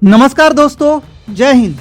नमस्कार दोस्तों, जय हिंद।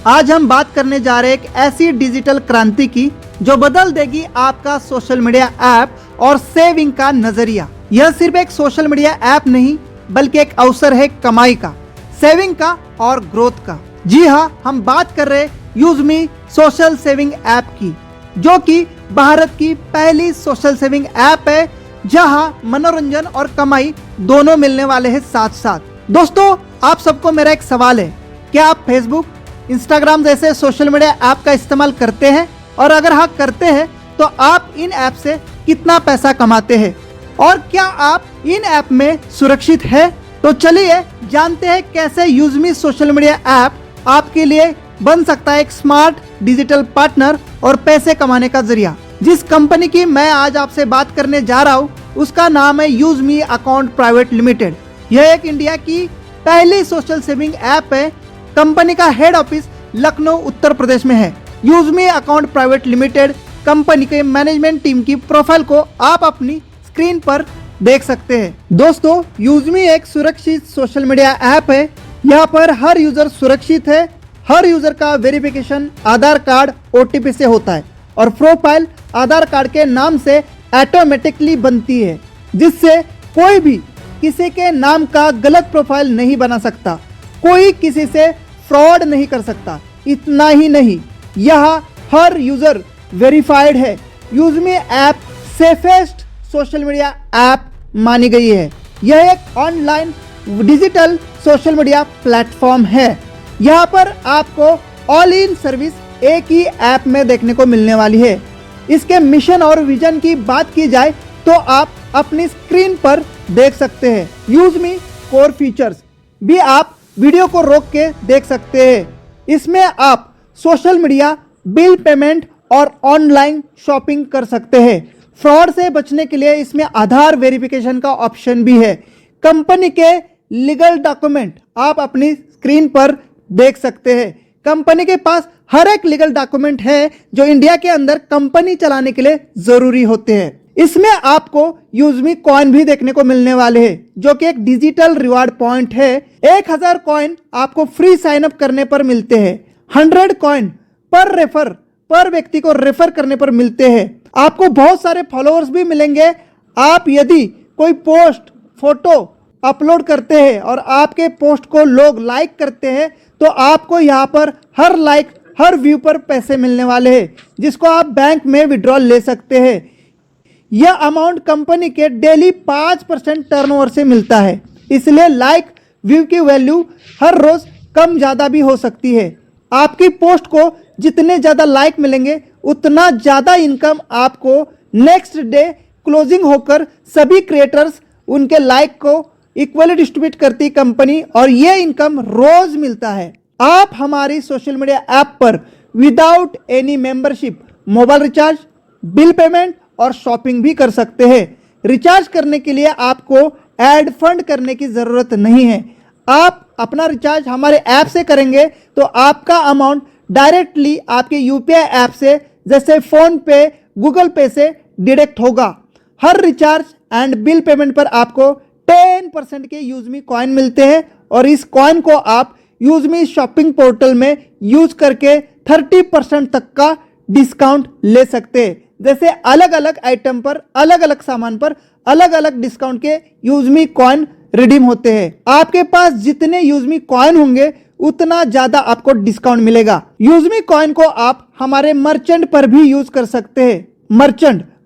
आज हम बात करने जा रहे हैं एक ऐसी डिजिटल क्रांति की जो बदल देगी आपका सोशल मीडिया ऐप और सेविंग का नजरिया। यह सिर्फ एक सोशल मीडिया ऐप नहीं बल्कि एक अवसर है कमाई का, सेविंग का और ग्रोथ का। जी हाँ, हम बात कर रहे यूजमी सोशल सेविंग ऐप की, जो कि भारत की पहली सोशल सेविंग ऐप है जहां मनोरंजन और कमाई दोनों मिलने वाले हैं साथ साथ। दोस्तों, आप सबको मेरा एक सवाल है, क्या आप फेसबुक, इंस्टाग्राम जैसे सोशल मीडिया ऐप का इस्तेमाल करते हैं? और अगर हाँ करते हैं तो आप इन ऐप से कितना पैसा कमाते हैं और क्या आप इन ऐप में सुरक्षित है? तो चलिए जानते हैं कैसे यूजमी सोशल मीडिया ऐप आपके लिए बन सकता है एक स्मार्ट डिजिटल पार्टनर और पैसे कमाने का जरिया। जिस कंपनी की मैं आज आपसे बात करने जा रहा हूँ उसका नाम है यूजमी अकाउंट प्राइवेट लिमिटेड। यह एक इंडिया की पहली सोशल सेविंग ऐप है। कंपनी का हेड ऑफिस लखनऊ उत्तर प्रदेश में है। यूजमी अकाउंट प्राइवेट लिमिटेड कंपनी के मैनेजमेंट टीम की प्रोफाइल को आप अपनी स्क्रीन पर देख सकते हैं। दोस्तों, यूजमी एक सुरक्षित सोशल मीडिया ऐप है। यहाँ पर हर यूजर सुरक्षित है। हर यूजर का वेरिफिकेशन आधार कार्ड OTP से होता है और प्रोफाइल आधार कार्ड के नाम से ऑटोमेटिकली बनती है, जिससे कोई भी किसी के नाम का गलत प्रोफाइल नहीं बना सकता, कोई किसी से फ्रॉड नहीं कर सकता। इतना ही नहीं, यहाँ हर यूजर वेरीफाइड है। Useme app safest social media app मानी गई है। यह एक online digital social media platform है। यहाँ पर आपको ऑल इन सर्विस एक ही ऐप में देखने को मिलने वाली है। इसके मिशन और विजन की बात की जाए तो आप अपनी स्क्रीन पर देख सकते हैं। यूजमी कोर फीचर्स भी आप वीडियो को रोक के देख सकते हैं। इसमें आप सोशल मीडिया, बिल पेमेंट और ऑनलाइन शॉपिंग कर सकते हैं। फ्रॉड से बचने के लिए इसमें आधार वेरिफिकेशन का ऑप्शन भी है। कंपनी के लीगल डॉक्यूमेंट आप अपनी स्क्रीन पर देख सकते हैं। कंपनी के पास हर एक लीगल डॉक्यूमेंट है जो इंडिया के अंदर कंपनी चलाने के लिए जरूरी होते हैं। इसमें आपको यूजमी कॉइन भी देखने को मिलने वाले हैं, जो कि एक डिजिटल रिवार्ड पॉइंट है। 1000 कॉइन आपको फ्री साइन अप करने पर मिलते हैं। 100 कॉइन पर व्यक्ति को रेफर करने पर मिलते हैं। आपको बहुत सारे फॉलोअर्स भी मिलेंगे। आप यदि कोई पोस्ट, फोटो अपलोड करते हैं और आपके पोस्ट को लोग लाइक करते हैं तो आपको यहाँ पर हर लाइक, हर व्यू पर पैसे मिलने वाले हैं, जिसको आप बैंक में विड्रॉल ले सकते हैं। यह अमाउंट कंपनी के डेली 5% टर्नओवर से मिलता है, इसलिए लाइक, व्यू की वैल्यू हर रोज कम ज़्यादा भी हो सकती है। आपकी पोस्ट को जितने ज़्यादा लाइक मिलेंगे उतना ज़्यादा इनकम आपको नेक्स्ट डे क्लोजिंग होकर सभी क्रिएटर्स उनके लाइक को इक्वली डिस्ट्रीब्यूट करती कंपनी, और ये इनकम रोज मिलता है। आप हमारी सोशल मीडिया ऐप पर without any membership mobile recharge, bill payment और शॉपिंग भी कर सकते हैं। रिचार्ज करने के लिए आपको एड फंड करने की ज़रूरत नहीं है। आप अपना रिचार्ज हमारे ऐप से करेंगे तो आपका अमाउंट डायरेक्टली आपके UPI ऐप से, जैसे फ़ोन पे, गूगल पे से डिडक्ट होगा। हर रिचार्ज एंड बिल पेमेंट पर आपको 10% के यूजमी कॉइन मिलते हैं और इस कॉइन को आप यूजमी शॉपिंग पोर्टल में यूज करके 30% तक का डिस्काउंट ले सकते हैं। जैसे अलग अलग आइटम पर, अलग अलग सामान पर अलग अलग डिस्काउंट के यूजमी कॉइन रिडीम होते हैं। आपके पास जितने यूजमी कॉइन होंगे उतना ज्यादा आपको डिस्काउंट मिलेगा। यूजमी कॉइन को आप हमारे मर्चेंट पर भी यूज कर सकते हैं।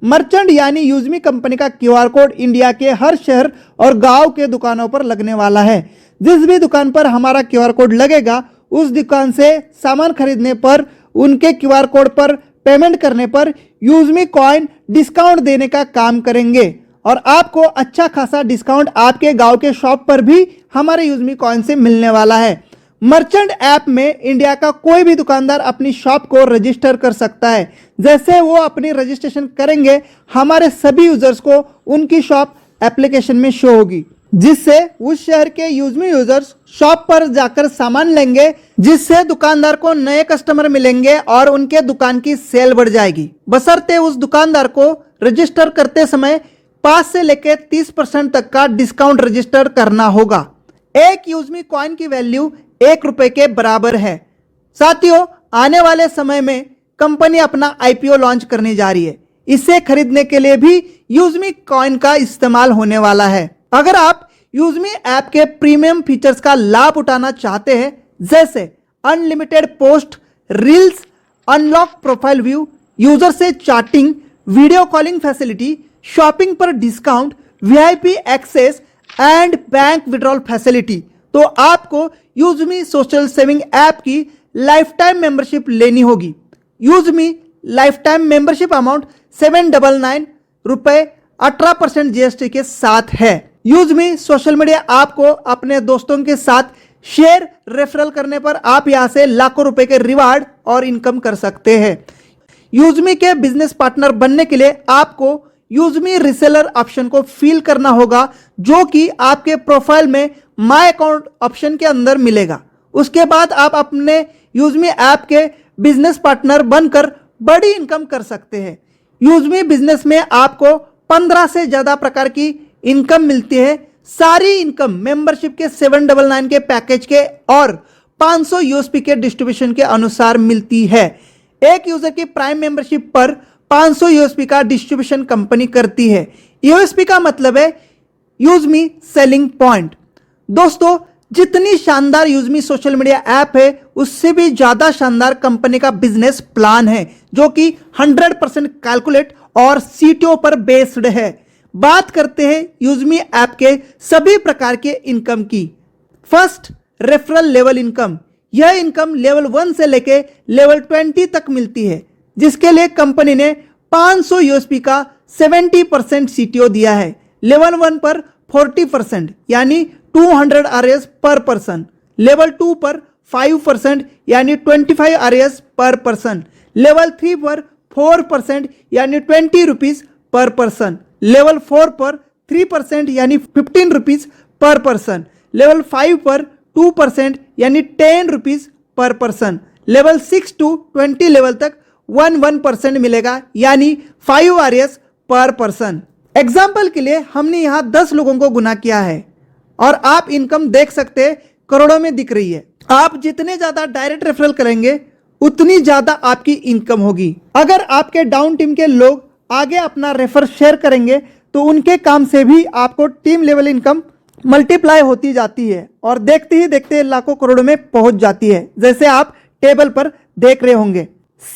मर्चेंट यानी यूजमी कंपनी का QR कोड इंडिया के हर शहर और गांव के दुकानों पर लगने वाला है। जिस भी दुकान पर हमारा QR कोड लगेगा उस दुकान से सामान खरीदने पर, उनके QR कोड पर पेमेंट करने पर यूजमी कॉइन डिस्काउंट देने का काम करेंगे और आपको अच्छा खासा डिस्काउंट आपके गांव के शॉप पर भी हमारे यूजमी कॉइन से मिलने वाला है। मर्चेंट ऐप में इंडिया का कोई भी दुकानदार अपनी शॉप को रजिस्टर कर सकता है। जैसे वो अपनी रजिस्ट्रेशन करेंगे, हमारे सभी यूजर्स को उनकी शॉप एप्लीकेशन में शो होगी, जिससे उस शहर के यूजमी यूजर्स शॉप पर जाकर सामान लेंगे, जिससे दुकानदार को नए कस्टमर मिलेंगे और उनके दुकान की सेल बढ़ जाएगी। बशर्ते उस दुकानदार को रजिस्टर करते समय 5 से लेकर 30% तक का डिस्काउंट रजिस्टर करना होगा। एक यूजमी कॉइन की वैल्यू ₹1 के बराबर है। साथियों, आने वाले समय में कंपनी अपना IPO लॉन्च करने जा रही है। इसे खरीदने के लिए भी यूजमी कॉइन का इस्तेमाल होने वाला है। अगर आप यूजमी ऐप के प्रीमियम फीचर्स का लाभ उठाना चाहते हैं, जैसे unlimited post, reels, unlock profile view, user से chatting, video calling facility, shopping पर discount, VIP access and bank withdrawal facility, तो आपको यूजमी सोशल सेविंग ऐप की लाइफ टाइम मेंबरशिप लेनी होगी। Useme life time membership amount ₹799 18% GST के साथ है। यूजमी सोशल मीडिया आपको अपने दोस्तों के साथ शेयर रेफरल करने पर आप यहां से लाखों रुपए के रिवार्ड और इनकम कर सकते हैं। यूजमी के बिजनेस पार्टनर बनने के लिए आपको यूजमी रिसेलर ऑप्शन को फिल करना होगा, जो कि आपके प्रोफाइल में माय अकाउंट ऑप्शन के अंदर मिलेगा। उसके बाद आप अपने यूजमी ऐप के बिजनेस पार्टनर बनकर बड़ी इनकम कर सकते हैं। यूजमी बिजनेस में आपको 15 से ज्यादा प्रकार की इनकम मिलती है। सारी इनकम मेंबरशिप के 799 के पैकेज के और 500 USP के डिस्ट्रीब्यूशन के अनुसार मिलती है। एक यूजर की प्राइम मेंबरशिप पर 500 USP का डिस्ट्रीब्यूशन कंपनी करती है। USP का मतलब है यूजमी सेलिंग पॉइंट। दोस्तों, जितनी शानदार यूजमी सोशल मीडिया ऐप है, उससे भी ज्यादा शानदार कंपनी का बिजनेस प्लान है, जो कि 100% कैलकुलेट और CTO पर बेस्ड है। बात करते हैं यूजमी ऐप के सभी प्रकार के इनकम की। First, referral level income. यह इनकम लेवल 1 से लेके लेवल 20 तक मिलती है, जिसके लिए कंपनी ने 500 USP का 70% CTO दिया है। लेवल 1 पर 40% यानी 200 RS पर पर्सन, लेवल 2 पर 5% यानी 25 RS पर पर्सन, लेवल 3 पर 4% यानी ₹20 पर पर्सन, लेवल 4 पर 3% यानी ₹15 पर पर्सन, लेवल 5 पर 2% यानी ₹10 पर पर्सन, लेवल 6 to 20 लेवल तक 1% मिलेगा यानी 5 RS पर पर्सन। एग्जाम्पल के लिए हमने यहाँ 10 लोगों को गुना किया है और आप इनकम देख सकते हैं, करोड़ों में दिख रही है। आप जितने ज्यादा डायरेक्ट रेफरल करेंगे, उतनी ज्यादा आपकी इनकम होगी। अगर आपके डाउन टीम के लोग आगे अपना रेफर शेयर करेंगे, तो उनके काम से भी आपको टीम लेवल इनकम मल्टीप्लाई होती जाती है और देखते ही देखते लाखों करोड़ों में पहुंच जाती है, जैसे आप टेबल पर देख रहे होंगे।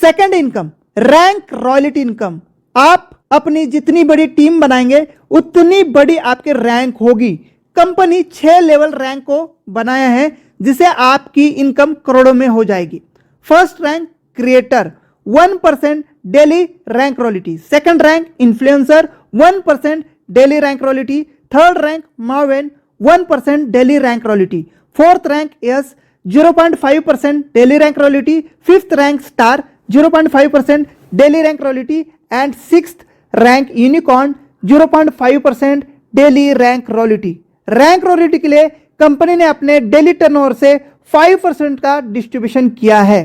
Second income, rank royalty income. आप अपनी जितनी बड़ी टीम बनाएंगे, उतनी बड़ी आपके रैंक होगी। कंपनी 6 लेवल रैंक को बनाया है, जिसे आपकी इनकम करोड़ों में हो जाएगी। First rank creator, 1% daily rank royalty. Second rank influencer, 1% daily rank royalty. Third rank Maven, 1% daily rank royalty. Fourth rank yes, 0.5% daily rank royalty. Fifth rank star, 0.5% daily rank royalty and sixth rank unicorn, 0.5% daily rank royalty. Rank royalty के लिए company ने अपने daily turnover से 5% का distribution किया है।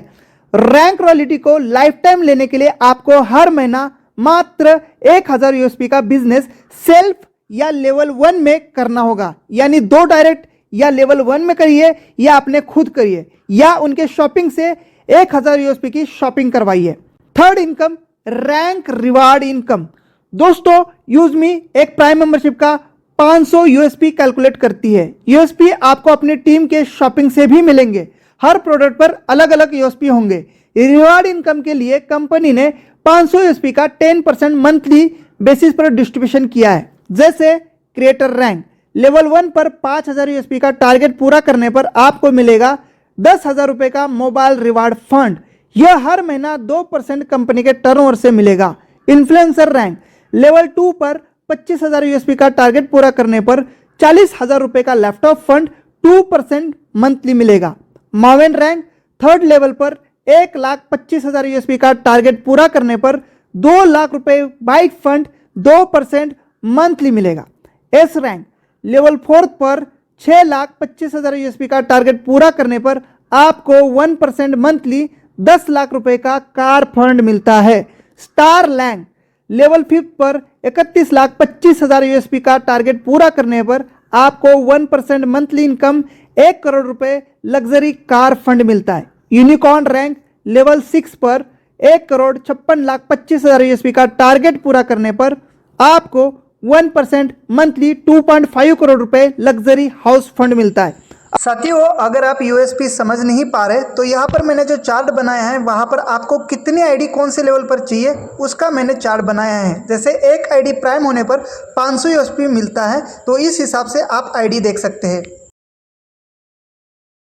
Rank royalty को life time लेने के लिए आपको हर महीना मात्र 1000 USP का बिजनेस सेल्फ या लेवल 1 में करना होगा, यानी 2 डायरेक्ट या लेवल 1 में करिए या अपने खुद करिए या उनके शॉपिंग से 1000 USP की शॉपिंग करवाइए। Third income, rank reward income. दोस्तों, यूजमी एक प्राइम मेंबरशिप का 500 USP कैलकुलेट करती है। USP आपको अपनी टीम के शॉपिंग से भी मिलेंगे। हर प्रोडक्ट पर अलग अलग USP होंगे। रिवार्ड इनकम के लिए कंपनी ने 500 USP का 10% मंथली बेसिस पर डिस्ट्रीब्यूशन किया है। जैसे क्रिएटर रैंक, लेवल 1 पर 5000 USP का टारगेट पूरा करने पर आपको मिलेगा 10,000 रुपए का मोबाइल रिवार्ड फंड। यह हर महीना 2% कंपनी के टर्नओवर से मिलेगा। इन्फ्लुएंसर रैंक, लेवल 2 पर 25,000 USP का टारगेट पूरा करने पर 40,000 रुपए का लैपटॉप फंड 2% मंथली मिलेगा। मावेन रैंक, थर्ड लेवल पर 1,25,000 USP का टारगेट पूरा करने पर 2 लाख रुपए बाइक फंड 2% मंथली मिलेगा। एस रैंक, लेवल 4 पर 6,25,000 USP का टारगेट पूरा करने पर आपको 1% मंथली 10 लाख रुपए का कार फंड मिलता है। स्टार रैंक, लेवल 5 पर 31,25,000 USP का टारगेट पूरा करने पर आपको 1% मंथली इनकम 1 करोड़ रुपए लग्जरी कार फंड मिलता है। यूनिकॉर्न रैंक लेवल 6 पर 1,56,25,000 यूएसपी का टारगेट पूरा करने पर आपको 1% मंथली 2.5 करोड़ रुपए लग्जरी हाउस फंड मिलता है। साथियों, अगर आप यूएसपी समझ नहीं पा रहे तो यहाँ पर मैंने जो चार्ट बनाया है वहाँ पर आपको कितनी आईडी कौन से लेवल पर चाहिए उसका मैंने चार्ट बनाया है। जैसे एक आईडी प्राइम होने पर 500 यूएसपी मिलता है, तो इस हिसाब से आप आईडी देख सकते हैं।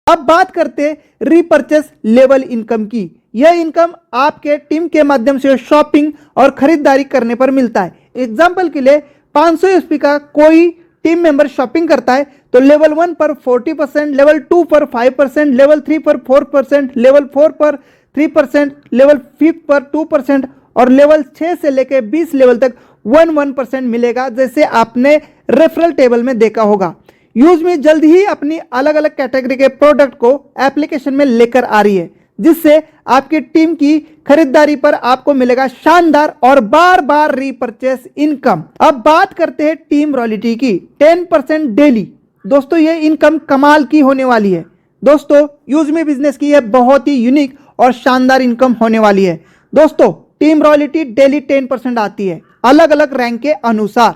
अब बात करते हैं रीपर्चेस लेवल इनकम की। यह इनकम आपके टीम के माध्यम से शॉपिंग और खरीदारी करने पर मिलता है। एग्जाम्पल के लिए 500 यूएसपी का कोई टीम मेंबर शॉपिंग करता है तो लेवल 1 पर 40%, लेवल 2 पर 5%, लेवल 3 पर 4%, लेवल 4 पर 3%, लेवल 5 पर 2% और लेवल 6 से लेकर 20 लेवल तक 1% मिलेगा, जैसे आपने रेफरल टेबल में देखा होगा। यूजमी जल्द ही अपनी अलग अलग कैटेगरी के प्रोडक्ट को एप्लीकेशन में लेकर आ रही है, जिससे आपकी टीम की खरीदारी पर आपको मिलेगा शानदार और बार बार रीपर्चेस इनकम। अब बात करते हैं टीम रॉयल्टी की। 10% डेली। दोस्तों, ये इनकम कमाल की होने वाली है। दोस्तों, यूजमी बिजनेस की यह बहुत ही यूनिक और शानदार इनकम होने वाली है। दोस्तों, टीम रॉयल्टी डेली 10% आती है अलग अलग रैंक के अनुसार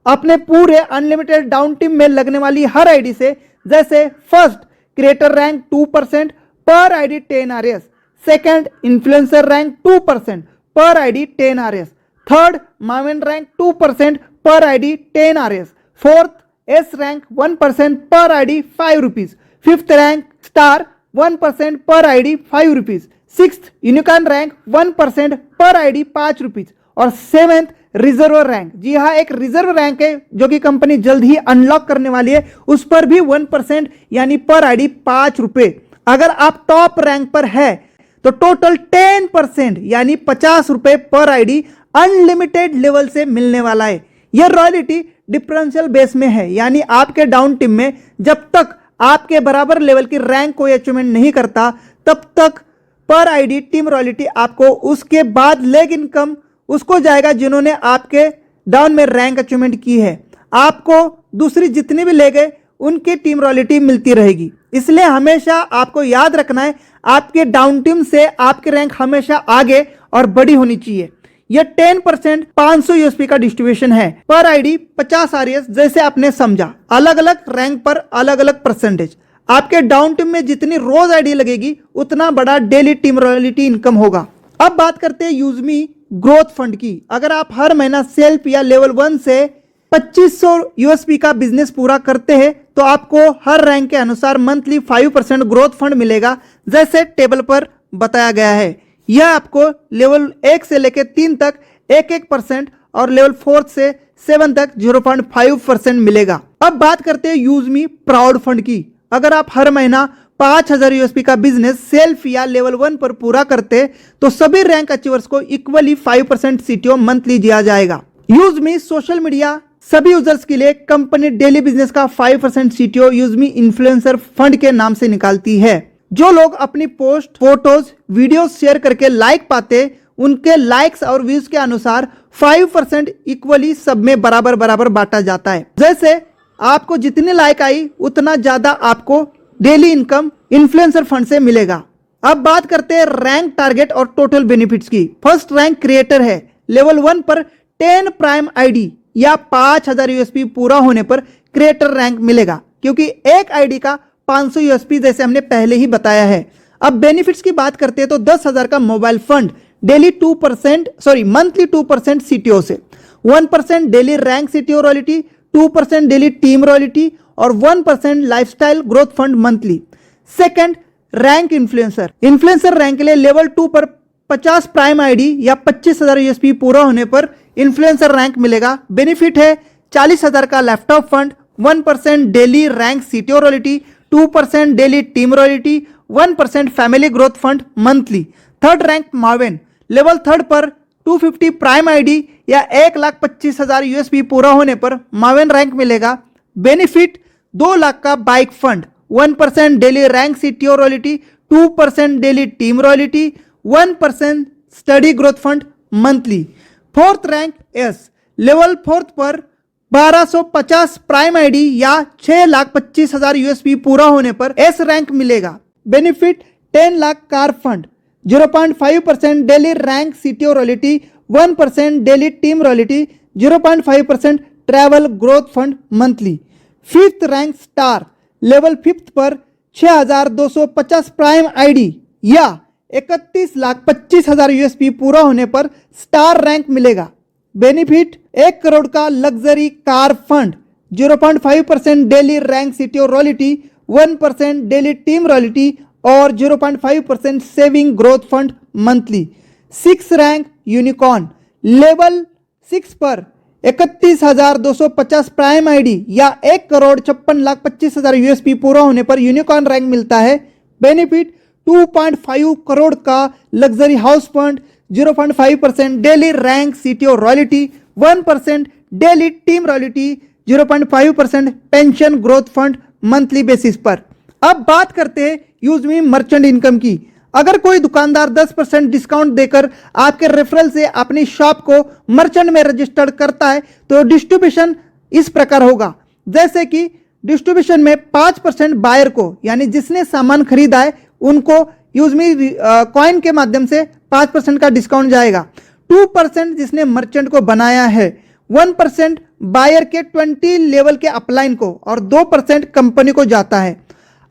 अपने पूरे अनलिमिटेड डाउन टीम में लगने वाली हर आईडी से। जैसे फर्स्ट क्रिएटर रैंक 2% पर ID 10 RS, second influencer rank 2% पर ID 10 RS, third Maven rank 2% पर ID 10 RS, fourth S rank 1% पर ID 5 rupees, fifth rank star 1% पर ID 5 rupees, sixth unicorn rank 1% पर आईडी 5 रुपीज और seventh reserve rank. जी हाँ, एक reserve rank है जो कि कंपनी जल्द ही अनलॉक करने वाली है, उस पर भी 1% यानी पर आईडी 5 रुपए। अगर आप टॉप रैंक पर है तो टोटल 10% यानी 50 रुपए पर आईडी अनलिमिटेड लेवल से मिलने वाला है। यह रॉयल्टी डिफरेंशियल बेस में है, यानी आपके डाउन टीम में जब तक आपके बराबर लेवल की रैंक कोई अचीवमेंट नहीं करता तब तक पर आईडी टीम रॉयल्टी आपको, उसके बाद लेग इनकम उसको जाएगा जिन्होंने आपके डाउन में रैंक अचीवमेंट की है। आपको दूसरी जितनी भी लेग है उनकी टीम रॉयल्टी मिलती रहेगी। इसलिए हमेशा आपको याद रखना है, आपके डाउन टीम से आपकी रैंक हमेशा आगे और बड़ी होनी चाहिए। यह 10% 500 यूएसपी का डिस्ट्रीब्यूशन है, पर आईडी 50 RS, जैसे आपने समझा। अलग अलग रैंक पर अलग अलग परसेंटेज। आपके डाउन टीम में जितनी रोज आईडी लगेगी उतना बड़ा डेली टीम रॉयल्टी इनकम होगा। अब बात करते हैं यूजमी ग्रोथ फंड की। अगर आप हर महीना सेल्फ या लेवल 1 से 2500 यूएसपी का बिजनेस पूरा करते हैं तो आपको हर रैंक के अनुसार मंथली 5% ग्रोथ फंड मिलेगा, जैसे टेबल पर बताया गया है। यह आपको लेवल 1 से लेकर 3 तक 1% और लेवल 4 से 7 तक 0.5% मिलेगा। अब बात करते हैं यूजमी प्राउड फंड की। अगर आप हर महीना 5000 यूएसपी का बिजनेस सेल्फ या लेवल 1 पर पूरा करते तो सभी रैंक अचीवर्स को इक्वली 5% सीटीओ मंथली दिया जाएगा। यूजमी सोशल मीडिया सभी यूजर्स के लिए कंपनी डेली बिजनेस का 5% सीटीओ यूजमी इन्फ्लुएंसर फंड के नाम से निकालती है। जो लोग अपनी पोस्ट, फोटोज, वीडियो शेयर करके लाइक पाते, उनके लाइक्स और व्यूज के अनुसार 5% इक्वली सब में बराबर बराबर बांटा जाता है। जैसे आपको जितनी लाइक आई उतना ज्यादा आपको डेली इनकम इन्फ्लुएंसर फंड से मिलेगा। अब बात करते हैं रैंक, टारगेट और टोटल बेनिफिट्स की। फर्स्ट रैंक क्रिएटर है। लेवल 1 पर 10 प्राइम आईडी या 5000 यूएसपी पूरा होने पर क्रिएटर रैंक मिलेगा, क्योंकि एक आईडी का 500 यूएसपी, जैसे हमने पहले ही बताया है। अब बेनिफिट्स की बात करते हैं तो 10,000 का mobile fund daily monthly 2% CTO से, 1% daily rank CTO royalty, 2% daily team royalty और 1% lifestyle growth fund monthly. Second rank influencer rank के लिए लेवल 2 पर 50 प्राइम आईडी या 25,000 यूएसपी पूरा होने पर इन्फ्लुएंसर रैंक मिलेगा। बेनिफिट है 40,000 का laptop fund, 1% daily rank CTO royalty, 2% daily team royalty, 1% family growth fund monthly. Third rank Maven, level 3 पर 250 प्राइम आईडी या 1,25,000 यूएसपी पूरा होने पर मावेन रैंक मिलेगा। बेनिफिट 2 लाख का bike fund, 1% daily rank CTO royalty, 2% daily team royalty, 1% study growth fund monthly. Fourth rank S, level 4 पर 1250 prime ID या 6,25,000 USP पूरा होने पर एस रैंक मिलेगा। Benefit 10 lakh car fund, 0.5% daily rank CTO royalty, 1% daily team royalty, 0.5% travel growth fund monthly. Fifth rank star, level fifth पर 6,250 prime ID या 31,25,000 USP पूरा होने पर स्टार रैंक मिलेगा। बेनिफिट 1 करोड़ का luxury car fund, 0.5% daily rank CTO royalty, 1% daily team royalty और 0.5% saving growth fund monthly. 6 rank unicorn, level 6 पर 31,250 prime ID या 1,56,25,000 यूएसपी पूरा होने पर यूनिकॉर्न रैंक मिलता है। बेनिफिट 2.5 करोड़ का luxury house fund, 0.5% daily rank CTO royalty, 1% daily team royalty, 0.5% pension growth fund monthly basis पर। अब बात करते हैं यूजमी मर्चेंट इनकम की। अगर कोई दुकानदार 10% डिस्काउंट देकर आपके रेफरल से अपनी शॉप को मर्चेंट में रजिस्टर्ड करता है तो डिस्ट्रीब्यूशन इस प्रकार होगा। जैसे कि डिस्ट्रीब्यूशन में 5% बायर को, यानी जिसने सामान खरीदा है उनको यूजमी कॉइन के माध्यम से 5% का डिस्काउंट जाएगा। 2% जिसने मर्चेंट को बनाया है, 1% बायर के 20 लेवल के अपलाइन को और 2% कंपनी को जाता है।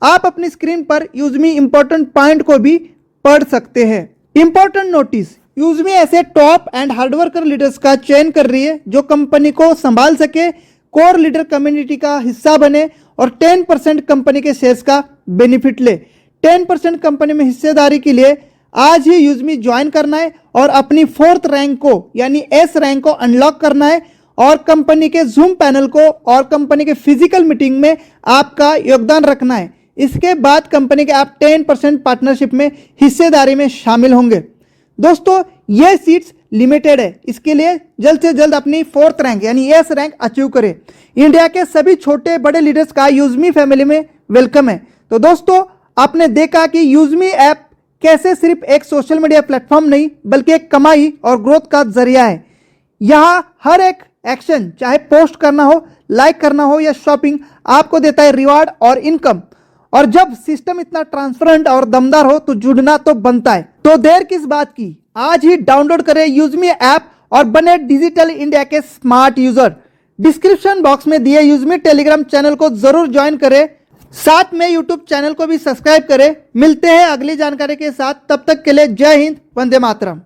आप अपनी स्क्रीन पर यूजमी इंपॉर्टेंट पॉइंट को भी पढ़ सकते हैं। इंपॉर्टेंट नोटिस, यूजमी ऐसे टॉप एंड हार्डवर्कर लीडर्स का चयन कर रही है जो कंपनी को संभाल सके, कोर लीडर कम्युनिटी का हिस्सा बने और 10% कंपनी के शेयर्स का बेनिफिट ले। 10% कंपनी में हिस्सेदारी के लिए आज ही यूजमी ज्वाइन करना है और अपनी 4th रैंक को यानी एस रैंक को अनलॉक करना है और कंपनी के जूम पैनल को और कंपनी के फिजिकल मीटिंग में आपका योगदान रखना है। इसके बाद कंपनी के आप 10% पार्टनरशिप में हिस्सेदारी में शामिल होंगे। दोस्तों ये सीट्स लिमिटेड है, इसके लिए जल्द से जल्द अपनी 4th रैंक यानी एस रैंक अचीव करें। इंडिया के सभी छोटे बड़े लीडर्स का यूजमी फैमिली में वेलकम है। तो दोस्तों आपने देखा कि यूजमी ऐप कैसे सिर्फ एक सोशल मीडिया प्लेटफॉर्म नहीं बल्कि एक कमाई और ग्रोथ का जरिया है। यहाँ हर एक एक्शन, चाहे पोस्ट करना हो, लाइक करना हो या शॉपिंग, आपको देता है रिवार्ड और इनकम। और जब सिस्टम इतना ट्रांसपेरेंट और दमदार हो तो जुड़ना तो बनता है। तो देर किस बात की, आज ही डाउनलोड करें यूजमी ऐप और बने डिजिटल इंडिया के स्मार्ट यूजर। डिस्क्रिप्शन बॉक्स में दिए यूजमी टेलीग्राम चैनल को जरूर ज्वाइन करें, साथ में यूट्यूब चैनल को भी सब्सक्राइब करें। मिलते हैं अगली जानकारी के साथ, तब तक के लिए जय हिंद, वंदे मातरम।